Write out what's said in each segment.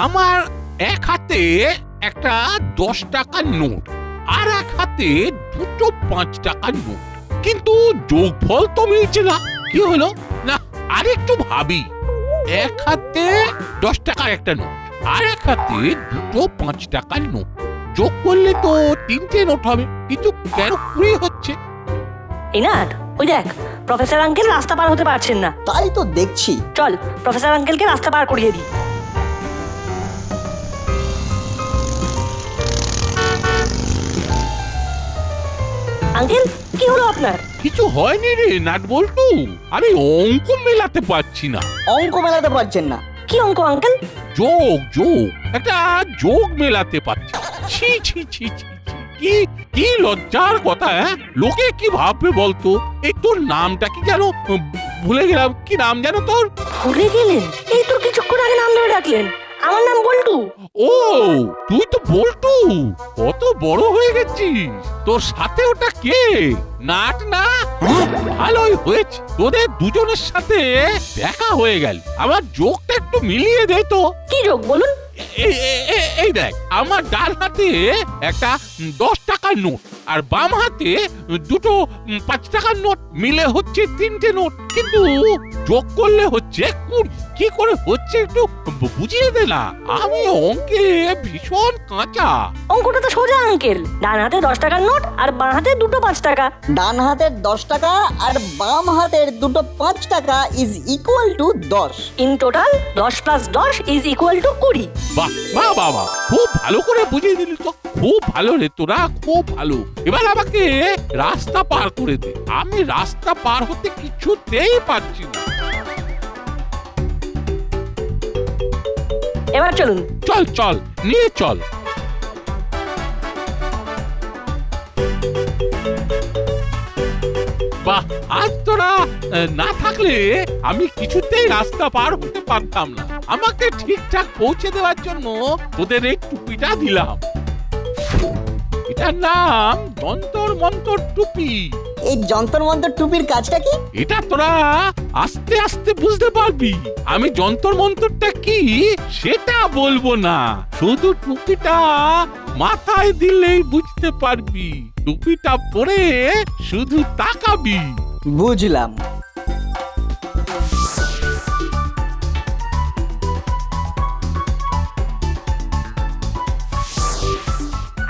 আমার এক হাতে একটা 10 টাকার নোট আর এক হাতে দুটো 5 টাকার নোট, কিন্তু যোগফল তো মিলছে না। কি হলো? না, আরেকটু ভাবি। এক হাতে 10 টাকার একটা নোট আর এক হাতে দুটো 5 টাকার নোট, যোগ করলে তো 3টে নোট হবে, কিন্তু কেন 20 হচ্ছে? ইনাদ, ওই দেখ প্রফেসর আঙ্কেল রাস্তা পার হতে পারছেন না। তাই তো দেখছি। চল প্রফেসর আঙ্কেলকে রাস্তা পার করিয়ে দিই। আঙ্কেল, কি হলো আপনার? কিছু হয়নি রে নাট বল্টু, আমি অঙ্ক মেলাতে পারছি না। অঙ্ক মেলাতে পারছেন না? কি অঙ্ক আঙ্কেল? যোগ যোগ একটা যোগ মেলাতে পারছি। ছি ছি ছি ছি ছি, কি কি লজ্জার কথা! লোকে কি ভাববে বলতো? এই তোর নামটা কি জানো? ভুলে গেলাম, কি নাম জানো তোর? ভুলে গেলেন? এই তো কিছুক্ষণ আগে নাম ধরে ডাকলেন। আমার নাম বল্টু। ও, তুই তো বল্টু, কত বড় হয়ে গেছিস। তোর সাথে ওটা কে? নাট না? ভালোই হয়েছে, তোদের দুজনের সাথে দেখা হয়ে গেল। আমার যোগটা একটু মিলিয়ে দে তো। কি যোগ বলুন? এই দেখ, আমার ডান হাতে একটা 10 টাকার নোট আর বাম হাতে দুটো 5 টাকার নোট, মিলে হচ্ছে 3টে নোট, কিন্তু যোগ করলে হচ্ছে 20। কি করে হচ্ছে একটু বুঝিয়ে দে না, আমি অঙ্কে ভীষণ কাঁচা। অঙ্কটা তো সোজা আঙ্কেল। ডান হাতে 10 টাকার নোট আর বাঁ হাতে দুটো 5 টাকা। ডান হাতের 10 টাকা আর বাম হাতের দুটো 5 টাকা is equal to 10। In total 10 plus 10 is equal to 20। বাহ বাহ বাবা, খুব ভালো করে বুঝিয়ে দিলি তো, খুব ভালো রে তোরা, খুব ভালো। এবার আমাকে রাস্তা পার করে দে, আমি রাস্তা পার হতে কিছুতেই পারছি না। এবার চলুন। চল চল, নিয়ে চল। বাহ, আজ তোরা না থাকলে আমি কিছুতেই রাস্তা পার হতে পারতাম না। আমাকে ঠিকঠাক পৌঁছে দেওয়ার জন্য তোদের এই টুপিটা দিলাম। এটার নাম যন্তর মন্তর টুপি। এই যন্তর মন্তর টুপির কাজটা কি? এটা তোরা আস্তে আস্তে বুঝতে পারবি। আমি যন্তর মন্তরটা কি সেটা বলবো না, শুধু টুপিটা মাথায় দিলেই বুঝতে পারবি। টুপিটা পরে শুধু তাকাবি। বুঝলাম।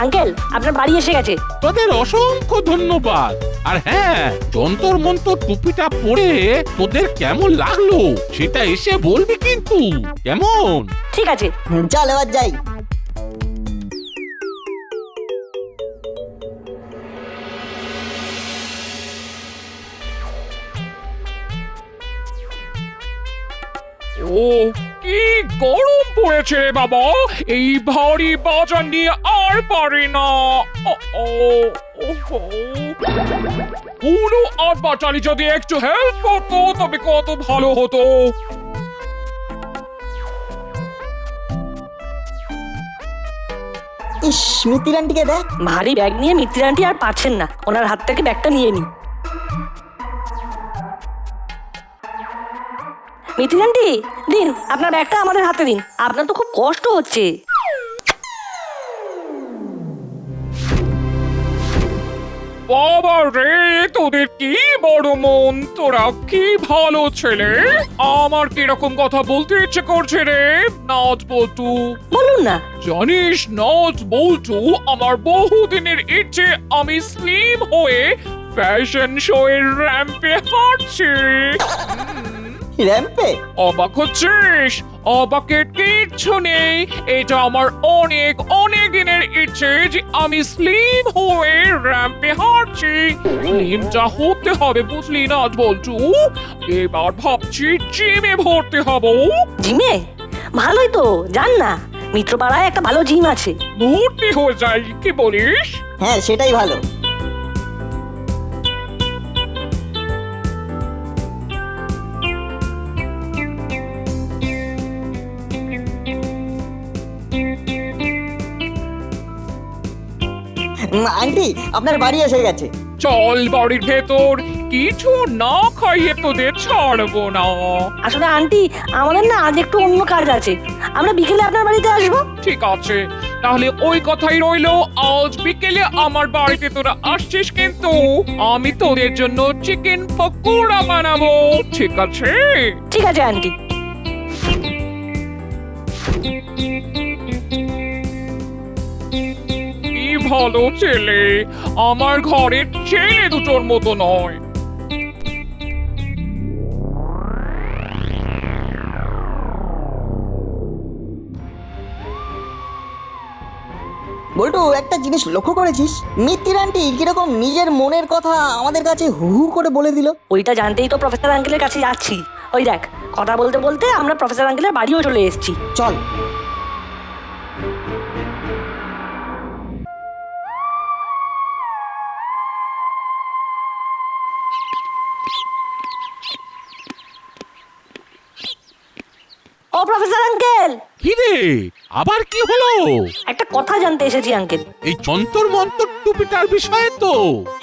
আঙ্কেল, আপনার বাড়ি এসে গেছে। তোদের অসংখ্য ধন্যবাদ। আর হ্যাঁ, যন্তর মন্তর টুপিটা পরে তোদের কেমন লাগলো সেটা এসে বলবি কিন্তু, কেমন? ঠিক আছে। চল এবার যাই। ও, কি গরম পড়েছে রে বাবা, এই ভারী বাজার নিয়ে আর পারি না। পুরো আর বাচালি যদি একটু হেল্প করতো তবে কত ভালো হতো। ইস, মিতির আন্টিকে দেখ। ভারী ব্যাগ নিয়ে মিত্র আন্টি আর পারছেন না, ওনার হাত থেকে ব্যাগটা নিয়ে নি। মিত্র আন্টি, দিন আপনার ব্যাগটা আমাদের হাতে দিন, আপনার তো খুব কষ্ট হচ্ছে। বাবা রে, তোদের কি বড় মন, তোরা কি ভালো ছেলে। আমার কিরকম কথা বলতে ইচ্ছে করছে রে নাচ বল্টু। বলুন না। জানিস নাচ বল্টু, আমার বহুদিনের ইচ্ছে আমি স্লিম হয়ে ফ্যাশন শো এর র্যাম্পে হাঁটছি। র্যাম্পে? অবাক হচ্ছিস? অবাকের কিচ্ছু নেই, এটা আমার অনেক অনেক দিনের ইচ্ছে যে আমি স্লিম হয়ে র্যাম্পে হাঁটছি। স্লিমটা হতে হবে বুঝলি না বল্টু, এবার ভাবছি জিমে ভর্তি হব। জিমে? ভালোই তো, যান না, মিত্রপাড়ায় একটা ভালো জিম আছে। ভর্তি হয়ে যাই, কি বলিস? হ্যাঁ, সেটাই ভালো। আন্টি, আপনার বাড়ি এসে গেছে। চল বাড়ির ভেতর, কিছু না খাইয়ে তোদের ছাড়বো না। আসলে আন্টি আমাদের না আজ একটু অন্য কাজ আছে, আমরা বিকেলে আপনার বাড়িতে আসবো। ঠিক আছে, তাহলে ওই কথাই রইলো, আজ বিকেলে আমার বাড়িতে তোরা আসছিস, কিন্তু আমি তোদের জন্য চিকেন পকোড়া বানাবো, ঠিক আছে? ঠিক আছে আন্টি। কি ভালো ছেলে, আমার ঘরের ছেলে দুটোর মতো নয়। বল্টু, একটা জিনিস লক্ষ্য করেছিস? মিত্তির আন্টি কিরকম নিজের মনের কথা আমাদের কাছে হু হু করে বলে দিল। ওইটা জানতেই তো প্রফেসর আঙ্কেলের কাছে যাচ্ছি। ওই দেখ, কথা বলতে বলতে আমরা প্রফেসর আঙ্কেলের বাড়িও চলে এসেছি। চল। ও প্রফেসর আঙ্কেল, কি রে, আবার কি হলো? একটা কথা জানতে এসেছি আঙ্কেল। এই যন্তর মন্তর টুপিটার বিষয়ে তো?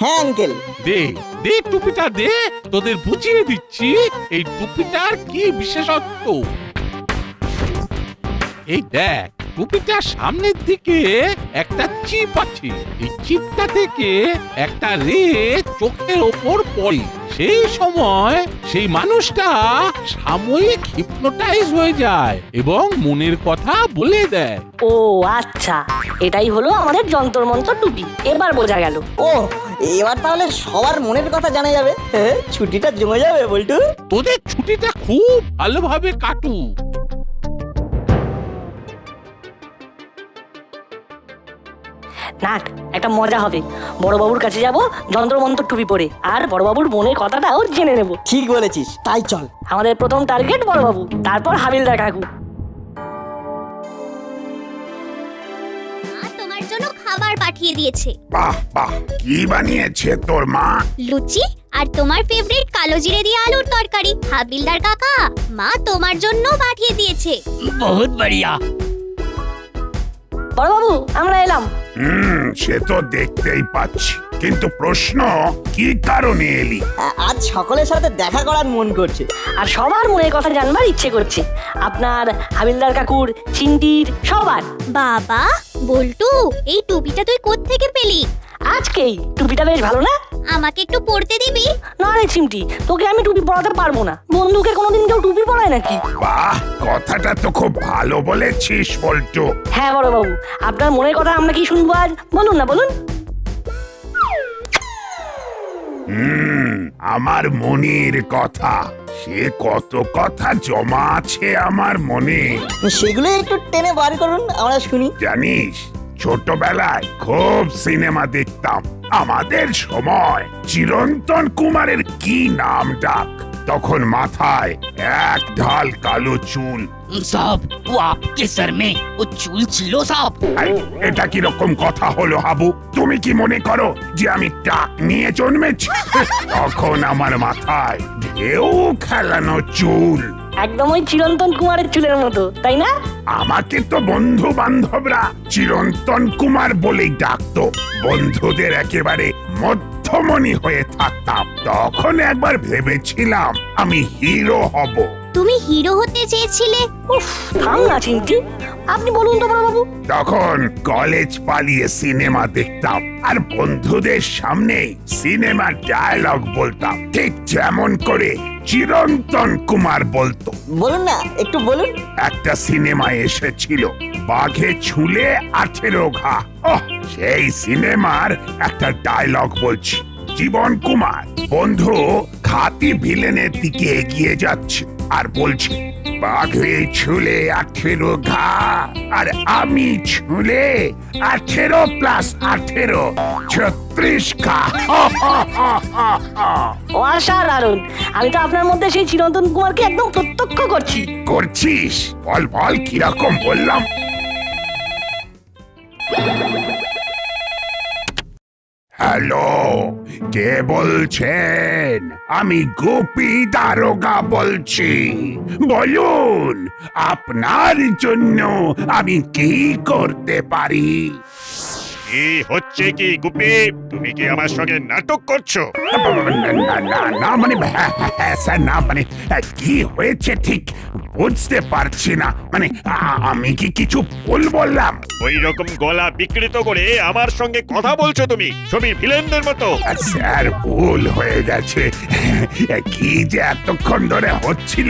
হ্যাঁ আঙ্কেল। দে দে টুপিটা দে, তোদের বুঝিয়ে দিচ্ছি এই টুপিটার কি বিশেষত্ব। এই দেখ, টুপিটার সামনের দিকে একটা চিপ আছে। এই চিপটা থেকে একটা রে চোখের ওপর পড়ে, সেই সময় সেই মানুষটা সাময়িক হিপনোটাইজ হয়ে যায় এবং মনের কথা বলে দেয়। ও আচ্ছা, এটাই হলো আমাদের যন্তর মন্তর টুপি, এবার বোঝা গেল। ও, এবার তাহলে সবার মনের কথা জানা যাবে। হ্যাঁ, ছুটিটা জমে যাবে বল্টু। তোদের ছুটিটা খুব ভালোভাবে কাটুক। নাক, একটা মজা হবে। বড়বাবুর কাছে যাব যন্ত্র মন্তর টুপি পরে, আর বড়বাবুর মনের কথাটাও জেনে নেব। ঠিক বলেছিস, তাই চল। আমাদের প্রথম টার্গেট বড়বাবু, তারপর হাবিলদার কাকু। মা তোমার জন্য খাবার পাঠিয়ে দিয়েছে। বাহ বাহ, কি বানিয়েছে তোর মা? লুচি আর তোমার ফেভারিট কালো জিরে দিয়ে আলুর তরকারি। হাবিলদার কাকা, মা তোমার জন্য পাঠিয়ে দিয়েছে। बहुत बढ़िया। বড়বাবু, আমরা এলাম। সে তো দেখতেই পাচ্ছি, কিন্তু প্রশ্ন, কি কারণে এলি? আজ সকলের সাথে দেখা করার মন করছে। আর সবার মনের কথা জানবার ইচ্ছে করছে, আপনার, হাবিলদার কাকুর, চিন্টির, সবার। বাবা, বল্টু, এই টুপিটা তুই কোত্থেকে পেলি? আজকেই। টুপিটা বেশ ভালো না? আমাকে একটু পরতে দিবি? না রে চিমটি, তোকে আমি টুপি পরাতে পারবো না। বন্ধুকে কোনোদিন কেউ টুপি পরায় নাকি? বাহ, কথাটা তো খুব ভালো বলেছিস বল্টু। হ্যাঁ বড়বাবু, আপনার মনের কথা আমরা কি শুনবো আজ? বলুন না, বলুন। আমার মনের কথা, সে কত কথা জমা আছে আমার মনে। সেগুলো একটু টেনে বার করুন, আমরা শুনি। জানিস, ছোটবেলায় খুব সিনেমা দেখতাম। আমাদের সময় চিরন্তন কুমারের কি নাম ডাক, তখন মাথায় এক ঢাল কালো চুল। साहब, वो आपके सर में वो चूल छिलो साहब। এই, এটা কি রকম কথা হলো হাবু? তুমি কি মনে করো যে আমি টাক নিয়ে জন্মেছি? তখন আমার মাথায় ঢেউ খেলানো চুল। একদম ওই চিরন্তন কুমারের চুলের মতো, তাই না? আমাকে তো বন্ধু বান্ধবরা চিরন্তন কুমার বলেই ডাকতো। বন্ধুদের একেবারে মধ্যমণি হয়ে থাকতাম। তখন একবার ভেবেছিলাম আমি হিরো হব। তুমি হিরো হতে চেয়েছিলে? উফ, থাম না চিমটি, আপনি বলুন তো বড়বাবু। তখন কলেজ পালিয়ে সিনেমা দেখতাম আর বন্ধুদের সামনে সিনেমার ডায়লগ বলতাম, ঠিক যেমন করে চিরন্তন কুমার বলতো। বলুন না, একটু বলুন। একটা সিনেমা এসেছিল, বাঘে ছুলে 18 ঘা। ওহ, সেই সিনেমার একটা ডায়লগ বলছি। জীবন কুমার বন্ধু খাতি ভিলেনের দিকে এগিয়ে যাচ্ছে আর বলছে, বাঘে ছুলে 18 ঘা আর আমি ছুলে 18 প্লাস 18 36 ঘা। অসাধারণ! আমি তো আপনার মধ্যে সেই চিরন্তন কুমারকে একদম প্রত্যক্ষ করছি। করছিস? বল বল, কিরকম বললাম? হ্যালো, কে বলছেন? আমি গোপী দারোগা বলছি। বলুন, আপনার জন্য আমি কি করতে পারি? কি হচ্ছে কি গুপি? তুমি কি আমার সঙ্গে নাটক করছো? না মানে স্যার, না মানে কি হয়েছে ঠিক বুঝতে পারছি না। মানে আমি কি কিছু ভুল বললাম? ওই রকম গলা বিকৃত করে আমার সঙ্গে কথা বলছো তুমি, ছবির ভিলেনদের মতো। স্যার ভুল হয়ে গেছে। কি যে এতক্ষণ ধরে হচ্ছিল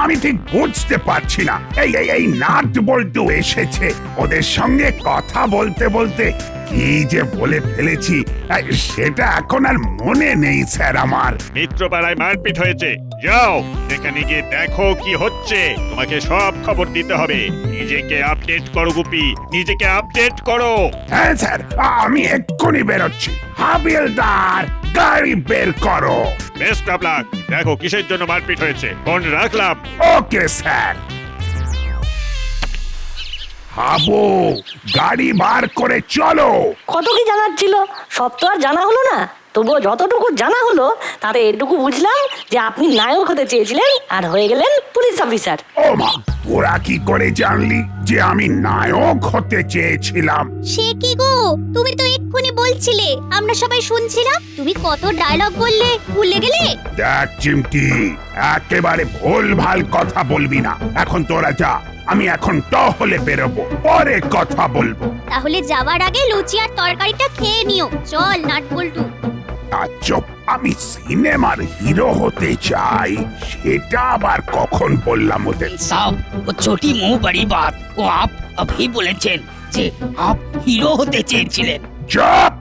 আমি ঠিক বুঝতে পারছি না। এই নাট বল্টু এসেছে, ওদের সঙ্গে কথা বলতে বলতে কি যে বলে ফেলেছি সেটা এখন আর মনে নেই স্যার আমার। মিত্রপাড়ায় মারপিট হয়েছে, যাও এখানে গিয়ে দেখো কি হচ্ছে। তোমাকে সব খবর দিতে হবে। নিজেকে আপডেট করো গুপি, নিজেকে আপডেট করো। হ্যাঁ স্যার, আমি এক্ষুনি বেরোচ্ছি। হাবিলদার, গাড়ি বের করো। Best of luck. দেখো কিসের জন্য মারপিট হয়েছে। ফোন রাখলাম। Okay sir. হাবু, গাড়ি বার করে চলো। কত কি জানার ছিল, সব তো আর জানা হলো না। তবুও যতটুকু জানা হলো তাতে এটুকু বুঝলাম যে আপনি নায়ক হতে চেয়েছিলেন আর হয়ে গেলেন পুলিশ অফিসার। ও মা, তোরা কি করে জানলি যে আমি নায়ক হতে চেয়েছিলাম? সে কি গো, তুমি তো এক্ষুনি বলছিলে, আমরা সবাই শুনছিলাম। তুমি কত ডায়লগ বললে, ভুলে গেলে? দেখ চিমটি, একেবারে ভুলভাল কথা বলবি না। এখন তোরা যা, আমি এখন টহলে বেরোবো, পরে কথা বলবো। তাহলে যাওয়ার আগে লুচি আর তরকারিটা খেয়ে নিও। চল নাটবল্টু। চুপ, আমি সিনেমার হিরো হতে চাই সেটা আবার কখন বললাম ওদের? साहब वो छोटी मुंह बड़ी बात। वो आप अभी बोलेছেন যে आप হিরো হতে চেয়েছিলেন। চুপ!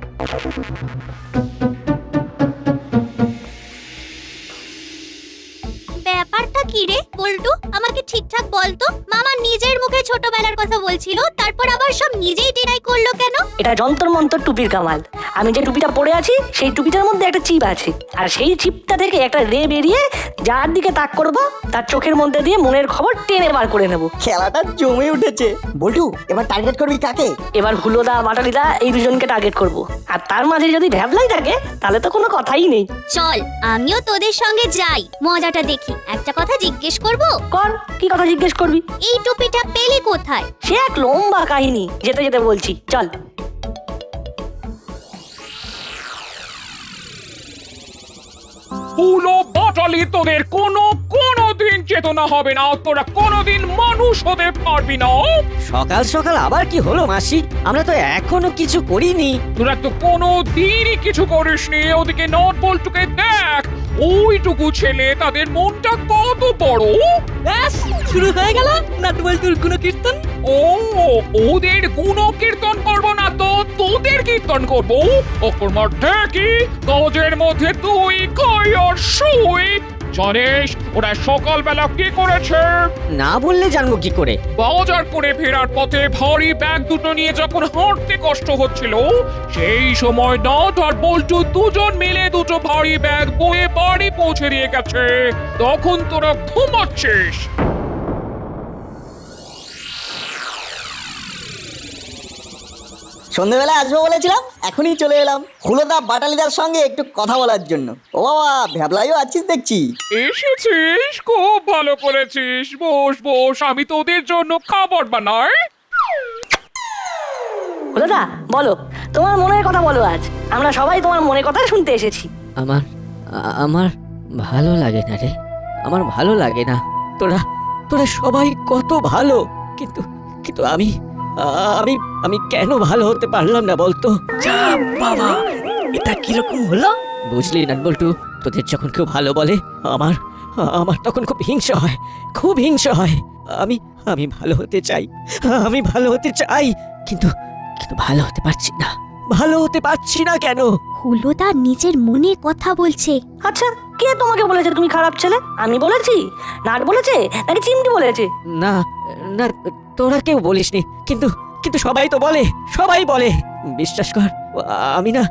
ব্যাপারটা কি রে বল্টু, আমাকে ঠিকঠাক বলতো। মামা নিজের মুখে ছোটবেলার কথা বলছিল, তারপর আবার সব নিজেই ডিনাই করলো কেন? এটা যন্তর মন্তর টুপির কামাল। আমি যে টুপিটা পরে আছি সেই টুপিটার মধ্যে একটা চিপ আছে, আর সেই চিপটা থেকে একটা রে বেরিয়ে যার দিকে তাক করবো তার চোখের মধ্যে দিয়ে মনের খবর টেনে বার করে নেব। খেলাটা জমে উঠেছে। বল্টু, এবার টার্গেট করবি কাকে? এবার হুলোদা বাটালিদা এই দুজনকে টার্গেট করব, আর তার মাঝে যদি ভ্যাবলাই থাকে তাহলে তো কোনো কথাই নেই। চল আমিও তোদের সঙ্গে যাই, মজাটা দেখি। একটা কথা জিজ্ঞেস করব? কর, কি কথা জিজ্ঞেস করবি? এই টুপিটা পেলে কোথায়? সে এক লম্বা কাহিনী, যেতে যেতে বলছি, চল। হুলো বাটালি, তোদের কোনোদিন চেতনা হবে না। তোরা কোনোদিন মানুষ হতে পারবি না। সকাল সকাল আবার কি হলো মাসি? আমরা তো এখনো কিছু করিনি। তোরা তো কোনোদিনই কিছু করিসনি। ওদিকে নাটবল্টুকে দেখ, ওইটুকু ছেলে, তাদের মনটা কত বড়। ব্যাস শুরু হয়ে গেল নাটবল্টুর গুণকীর্তন। ও, ওদের গুণকীর্তন করবো না তো তোদের কীর্তন করবো। অকর্মার ঢেকি, কাজের মধ্যে তুই খাই আর শুই। জানিস ওরা সকালবেলা কি করেছে? না বললে জানবো কি করে? বাজার করে ফেরার পথে ভারী ব্যাগ দুটো নিয়ে যখন হাঁটতে কষ্ট হচ্ছিল, সেই সময় নাট আর বল্টু দুজন মিলে দুটো ভারী ব্যাগ বয়ে বাড়ি পৌঁছে দিয়ে গেছে। তখন তোরা ঘুমাচ্ছিস। সন্ধ্যেবেলা আসবো বলেছিলাম, এখনই চলে এলাম হুলোদা বাটালিদার সঙ্গে একটু কথা বলার জন্য। ও বাবা, ভ্যাবলাইও আছিস দেখছি। এসেছিস, খুব ভালো করেছিস। বস বস, আমি তোদের জন্য খাবার বানাই। হুলোদা বলো, তোমার মনের কথা বলো। আজ আমরা সবাই তোমার মনের কথা শুনতে এসেছি। আমার ভালো লাগে না রে, আমার ভালো লাগে না। তোরা তোরা সবাই কত ভালো, কিন্তু কিন্তু আমি আমি আমি কেন ভালো হতে পারলাম না বলতো? যা বাবা, এটা কিরকম হলো? বুঝলি না বল্টু, তোদের যখন কেউ ভালো বলে আমার আমার তখন খুব হিংসা হয়, খুব হিংসা হয়। আমি আমি ভালো হতে চাই, আমি ভালো হতে চাই, কিন্তু কিন্তু ভালো হতে পারছি না। ভালো হতে পারছি না কেন? হুলোদা নিজের মনে কথা বলছে। আচ্ছা, কে তোমাকে বলেছে তুমি খারাপ ছেলে? আমি বলেছি, নাট বলেছে, নাকি চিমটি বলেছে? না না, তোরা কেউ বলিসনি, কিন্তু কিন্তু সবাই তো বলে, সবাই বলে। বিশ্বাস কর, আমি না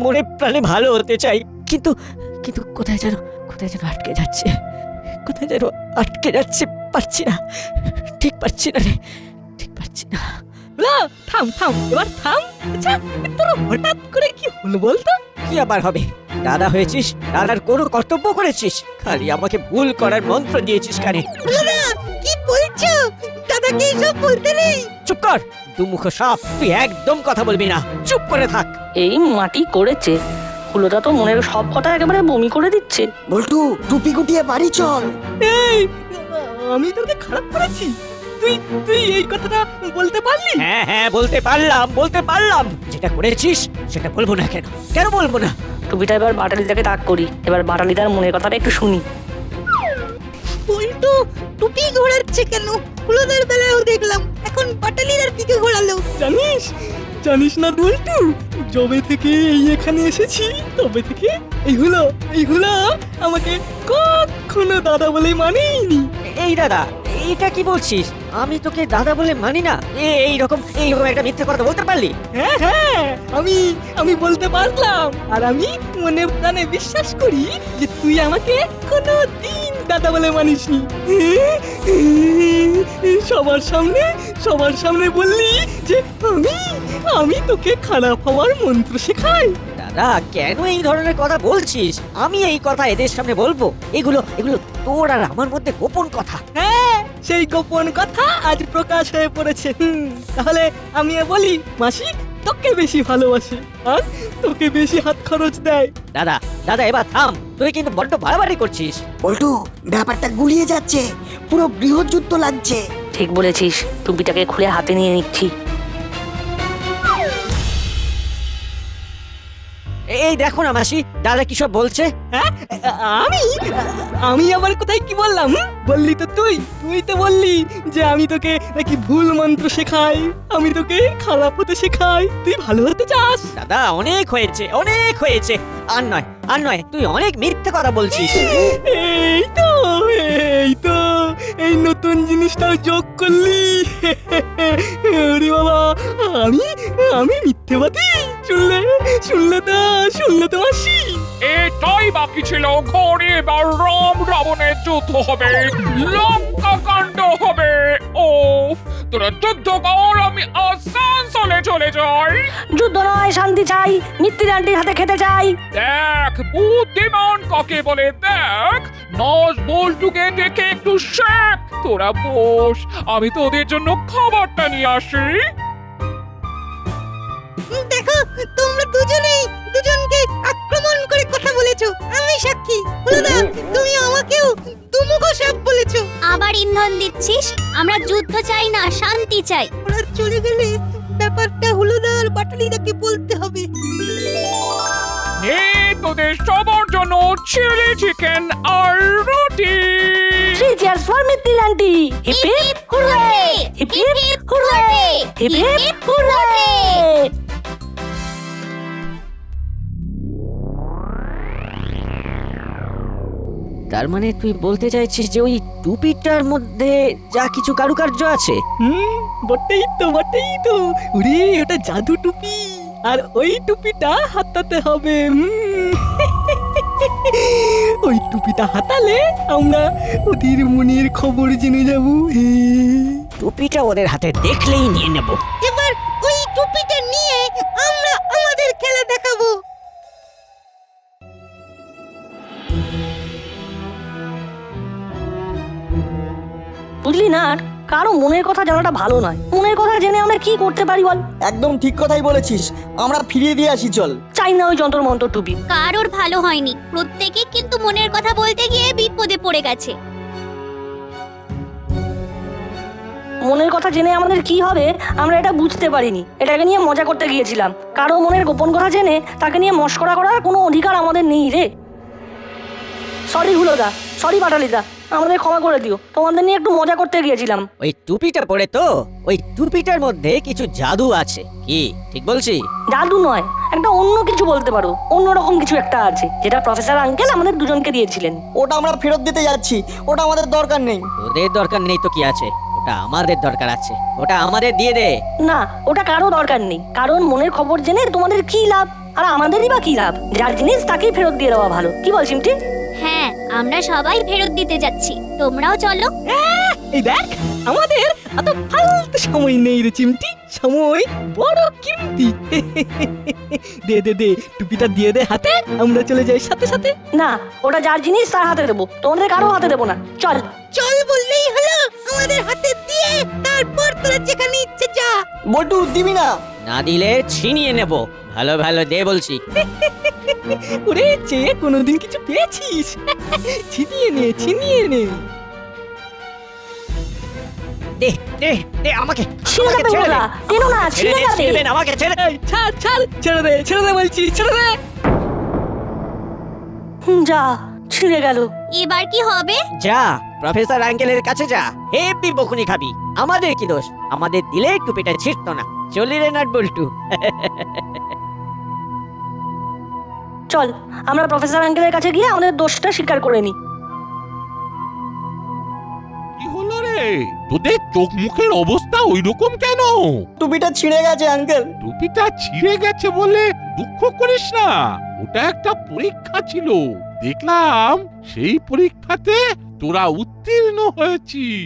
মনে প্রাণে ভালো হতে চাই, কিন্তু কিন্তু কোথায় যেন আটকে যাচ্ছে, কোথায় যেন আটকে যাচ্ছে। পারছি না, ঠিক পারছি না রে, ঠিক পারছি না। থাম থাম, এবার থাম। আচ্ছা, তোর হঠাৎ করে কি হলো বলতো? কি আবার হবে? দাদা হয়েছিস, দাদার কোনো কর্তব্য করেছিস? খালি আমাকে ভুল করার মন্ত্র দিয়েছিস কানে। কি বলছো? দাদাকে এসব বলতে নেই। চুপ কর, দুমুখ সাপ, তুই একদম কথা বলবি না, চুপ করে থাক। এই মাটি করেছে, হুলোদা তো মনের সব কথা একেবারে বমি করে দিচ্ছে। বল্টু টুপি গুটিয়ে বাড়ি চল। এই আমি তোকে খারাপ করেছি? তুই তুই এই কথাটা বলতে পারলি? হ্যাঁ হ্যাঁ, বলতে পারলাম। যেটা করেছিস সেটা বলবো না কেন? কেন বলবো না? টুপিটা এবার বাটালিদাকে তাক করি, এবার বাটালিদার মনের কথাটা একটু শুনি। উল্টো টুপি ঘোরাচ্ছে কেন? হুলোদার বেলায়ও দেখলাম, এখন পাটালিদার দিকে ঘোরালো। জানিস না উল্টু, যবে থেকে এই এখানে এসেছি তবে থেকে এই হলো আমাকে কখনো দাদা বলে মানেইনি। এই দাদা, এটা কি বলছিস? আমি তোকে দাদা বলে মানি না। এইরকম একটা মিথ্যে কথা বলতে পারলি? হ্যাঁ আমি বলতে পারলাম, আর আমি মনে প্রাণে বিশ্বাস করি যে তুই আমাকে কোনোদিন দাদা বলে মানিসনি। সবার সামনে বললি যে আমি তোকে খারাপ হওয়ার মন্ত্র শেখাই। দাদা, কেন এই ধরনের কথা বলছিস? আমি এই কথা এদের সামনে বলবো? এগুলো তোর আর আমার মধ্যে গোপন কথা। হ্যাঁ, সেই গোপন কথা আজ প্রকাশ হয়ে পড়েছে। তাহলে আমি বলি, মাসি তোকে বেশি ভালোবাসে আর তোকে বেশি হাত খরচ দেয়। দাদা এবার থাম, তুই কিন্তু বড্ড বাড়াবাড়ি করছিস। বল্টু ব্যাপারটা গুলিয়ে যাচ্ছে, পুরো গৃহযুদ্ধ লাগছে। ঠিক বলেছিস, টুপিটাকে খুলে হাতে নিয়ে নিচ্ছি। এই দেখো না মাসি, দাদা কি সব বলছে। হ্যাঁ, আমি আবার কোথায় কি বললাম? বললি তো তুই তো বললি যে আমি তোকে নাকি ভুল মন্ত্র শেখাই, আমি তোকে খারাপ হতে শেখাই, তুই ভালো হতে চাস। দাদা অনেক হয়েছে, আর নয়, তুই অনেক মিথ্যে কথা বলছিস। এই তো এই নতুন জিনিসটাও যোগ করলি। ওরে বাবা, আমি মিথ্যেবাদী। শুনলে তো মাসি। এটাই বাকি ছিল, ঘরে এবার রাম রাবণের যুদ্ধ হবে, লঙ্কা কাণ্ড হবে। ও তোরা যুদ্ধ কর, আমি আসানসোলে চলে যাই। যুদ্ধ নয়, শান্তি চাই, মিত্তির আন্টির হাতে খেতে চাই। দেখ বুদ্ধিমান কাকে বলে, দেখ নজ বল্টুকে দেখে একটু শেখ। তোরা বস, আমি তোদের জন্য খাবারটা নিয়ে আসি। দেখো, তোমরা দুজনকে আক্রমণ করে কথা বলেছো, আমি সাক্ষী। হুলোদা, তুমি আমাকেও দুমুখ সাপ বলেছো। আবার ইন্ধন দিচ্ছিস? আমরা যুদ্ধ চাই না, শান্তি চাই। ওরা চলে গেলে ব্যাপারটা হুলোদা আর বাটালিদাকে বলতে হবে। তোদের সবার জন্য চিলি চিকেন আর রুটি। Three cheers for Mittir aunty. Hip hip hurray, hip hip hurray, hip hip hurray. তার মানে তুই বলতে চাইছিস যে ওই টুপিটার মধ্যে যা কিছু কারুকার্য আছে? বটেই তো। উরে, ওটা জাদু টুপি, আর ওই টুপিটা হাতাতে হবে। ওই টুপিটা হাতালে আমরা ওদের মনের খবর জেনে যাব। টুপিটা ওদের হাতে দেখলেই নিয়ে নেব। এবার ওই টুপিটা নিয়ে আমরা আমাদের খেলা দেখাবো। বুঝলি না, কারো মনের কথা জানাটা ভালো নয়। মনের কথা জেনে আমরা কি করতে পারি বল? একদম ঠিক কথাই বলেছিস, আমরা ফিরিয়ে দিয়ে আসি চল। চাই না ওই যন্ত্র মন্ত্র টুপি। কারোর ভালো হয়নি, প্রত্যেকে কিন্তু মনের কথা বলতে গিয়ে বিপদে পড়ে গেছে। মনের কথা জেনে আমাদের কি হবে আমরা এটা বুঝতে পারিনি। এটাকে নিয়ে মজা করতে গিয়েছিলাম। কারো মনের গোপন কথা জেনে তাকে নিয়ে মস্করা করার কোনো অধিকার আমাদের নেই রে। সরি হুলোদা, সরি বাটালিদা, আমাদের ক্ষমা করে দিও। তোমাদের নিয়ে একটু মজা করতে গিয়েছিলাম। ওই টুপিটা পরে তো ওই টুপিটার মধ্যে কিছু জাদু আছে, কি ঠিক বলছি? জাদু নয়, একটা অন্য কিছু বলতে পারো। অন্যরকম কিছু একটা আছে, যেটা প্রফেসর আঙ্কেল আমাদের দুজনকে দিয়েছিলেন। ওটা আমরা ফেরত দিতে যাচ্ছি, ওটা আমাদের দরকার নেই। তোদের দরকার নেই তো কি আছে, ওটা আমাদের দরকার আছে, ওটা আমাদের দিয়ে দে। না, ওটা কারো দরকার নেই, কারণ মনের খবর জেনে তোমাদের কি লাভ, আর আমাদেরই বা কি লাভ? যার জিনিস তাকেই ফেরত দিয়ে দেওয়া ভালো। কি বল চিমটি? হ্যাঁ, আমরা সবাই ফেরত দিতে যাচ্ছি, তোমরাও চলো। এই দেখ, আমাদের এত ফালতু সময় নেই রে চিমটি, সময় বড় কিমতি। দে টুপিটা দিয়ে দে হাতে, আমরা চলে যাই সাথে সাথে। না, ওটা যার জিনিস তার হাতে দেবো, তোমাদের কারো হাতে দেবো না। চল বললেই হলো, আমাদের হাতে দিয়ে তারপর তোরা যেখানে ইচ্ছে যা। বল্টু দিবি না? না দিলে ছিনিয়ে নেব। ভালো ভালো দে বলছি। ওরে চেয়ে কোনোদিন কিছু পেয়েছিস? ছিনিয়ে নে। দে দে দে আমাকে। ছিঁড়ে আমাকে যাবে ছেড়ে দে। ওরা, টেনো না, ছেড়ে ছিঁড়ে দে, যাবে। ছিড়বে না, আমাকে ছেড়ে দে। এই, ছাড় ছেড়ে দে বলছি, ছেড়ে দে। যা, ছিঁড়ে গেল। এবার কি হবে? যা প্রফেসর আঙ্কেলের কাছে যা, হেব্বি বকুনি খাবি। আমাদের কি দোষ? আমাদের দিলে টুপিটা ছিঁড়তো না। চলি রে নাট বল্টু। চল, আমরা প্রফেসর আঙ্কেলের কাছে গিয়ে আমাদের দোষটা স্বীকার করে নিই। কি হলো রে, তোদের চোখ মুখের অবস্থা ওইরকম কেন? টুপিটা ছিঁড়ে গেছে আঙ্কেল। টুপিটা ছিঁড়ে গেছে বলে দুঃখ করিস না, ওটা একটা পরীক্ষা ছিল। দেখলাম সেই পরীক্ষাতে তোরা উত্তীর্ণ হয়েছিস।